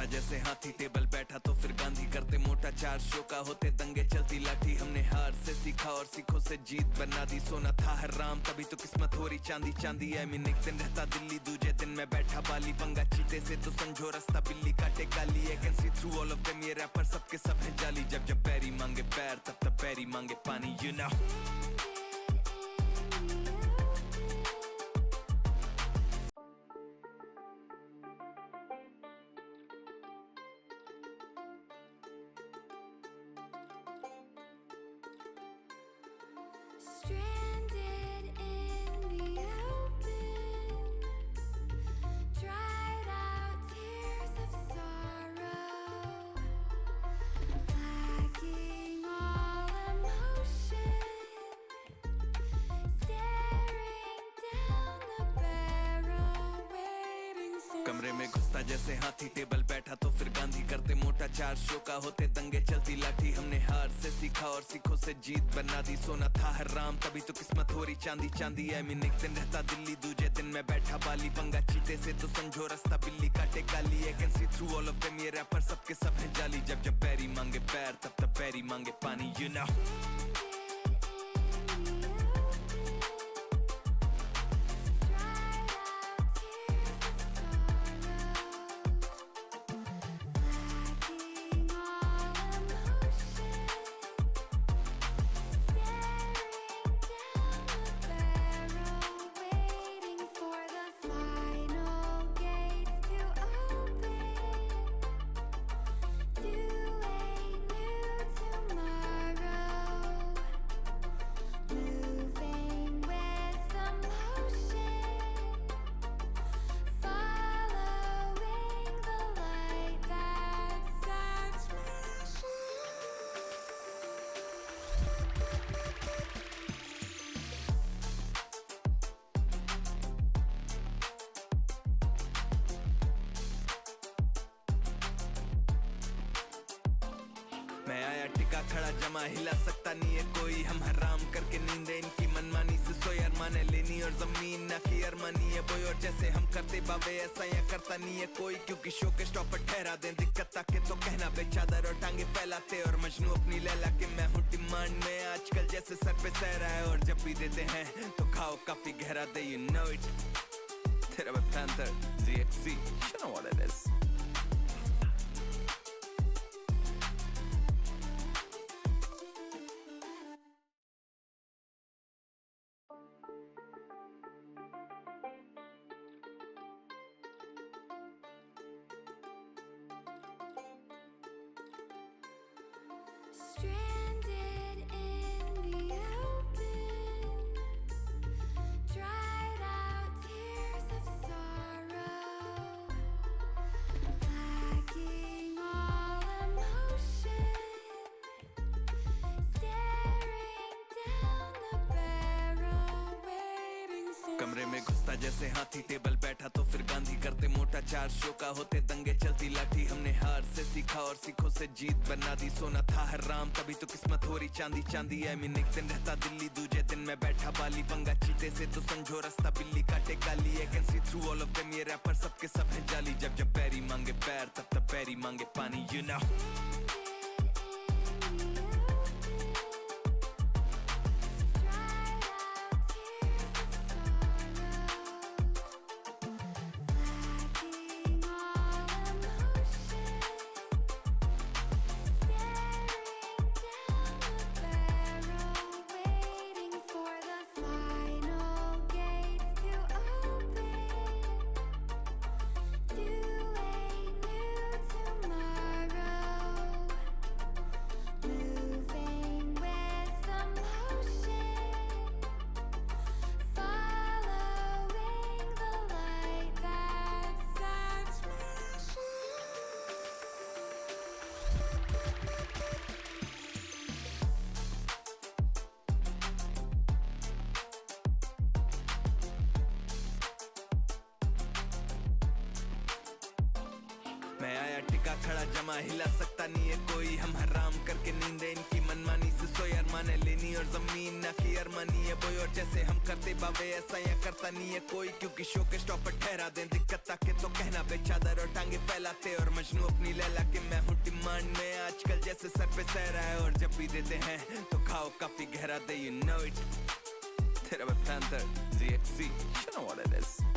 घुसता जैसे हाथी, टेबल बैठा तो फिर गांधी, करते मोटा चार शो का होते दंगे, चलती लाठी। हमने हार से सीखा और सीखों से जीत बना दी, सोना था हराम तभी तो किस्मत हो रही चांदी चांदी। आई मीन एक दिन रहता दिल्ली, दूजे दिन मैं बैठा बाली, पंगा चीते से तो समझो रास्ता बिल्ली काटे काली। I can see through all of them, ये रैपर सबके सब है जाली। जब जब बैरी मांगे पैर तब तब बैरी मांगे पानी, यू नो। कमरे में घुसता जैसे हाथी, टेबल बैठा तो फिर गांधी, करते मोटा चार शो का होते दंगे, चलती लाठी। हमने हार से सीखा और सीखों से जीत बना दी, सोना था हराम तभी तो किस्मत हो रही चांदी चांदी। आई मीन एक दिन रहता दिल्ली, दूजे दिन मैं बैठा बाली, पंगा चीते से तो समझो रास्ता बिल्ली काटे काली। I can see through all of them, ये रैपर सबके सब है जाली। जब जब बैरी मांगे पैर तब तब बैरी मांगे पानी, यू नो। मैं आया टिका खड़ा जमा, हिला सकता नहीं है कोई। हम हराम करके नींदे इनकी मनमानी से सोए, अरमाने लेनी और जमीन ना की अरमानी है बोई। और जैसे हम करते बाबे ऐसा यहाँ करता नहीं है कोई, क्योंकि शो के स्टॉप पर ठहरा दें दिक्कत ताके तो कहना बेचादर और टांगे फैलाते। और मजनू अपनी लैला के मैं हूँ डिमांड में, आजकल जैसे सर पे सहरा है। और जब भी देते हैं तो खाओ काफी गहरा दे, you know it। तेरा panther ZXC, you know what it is। कमरे में घुसता जैसे हाथी, टेबल बैठा तो फिर गांधी, करते मोटा चार शो का होते दंगे, चलती लाठी। हमने हार से सीखा और सीखों से जीत बना दी, सोना था हराम तभी तो किस्मत हो रही चांदी चांदी। आई मीन एक दिन रहता दिल्ली, दूजे दिन मैं बैठा बाली, पंगा चीते से तो समझो रास्ता बिल्ली काटे काली। I can see through all of them, ये रैपर सबके सब है जाली। जब जब बैरी मांगे पैर तब तब बैरी मांगे पानी, यू नो। मैं आया टिका खड़ा जमा, हिला सकता नहीं है कोई। हम हराम करके नींदे इनकी मनमानी से सोए, अरमाने लेनी और जमीन ना की अरमानी है बोई, और जैसे हम करते बावे ऐसा यहाँ करता नहीं है कोई, क्योंकि शो के स्टॉपर ठहरा दें दिक्कत ताके तो कहना बेचादर और टांगे फैलाते और मजनू अपनी लैला के मैं हूँ डिमांड में आजकल जैसे सर पे सहरा है, और जब भी देते हैं तो खाओ काफी गहरा दे, you know it. Terra Panther, ZXC, you know what it is.